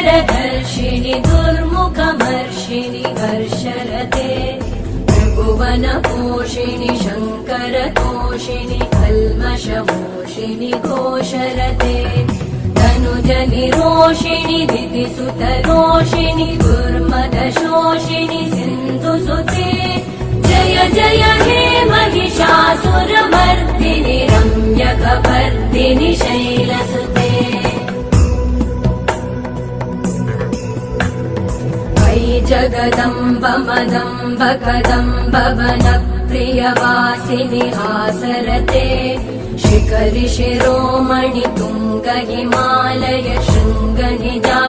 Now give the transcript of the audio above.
धर्षिणि दुर्मुखमर्षिणि हर्षरते त्रिभुवनपोषिणि शङ्करतोषिणि कल्मषमोषिणि घोषरते तनुजनिरोषिणि दितिसुतरोषिणि दुर्मदशोषिणि सिन्धुसुते जय जय हे महिषासुरमर्दिनि रम्यकपर्दिनि शैलसुते जगदम्ब मदम्ब कदम्ब वनप्रियवासिनि हासरते शिखरि शिरोमणि तुङ्ग हिमालय शृङ्ग निजा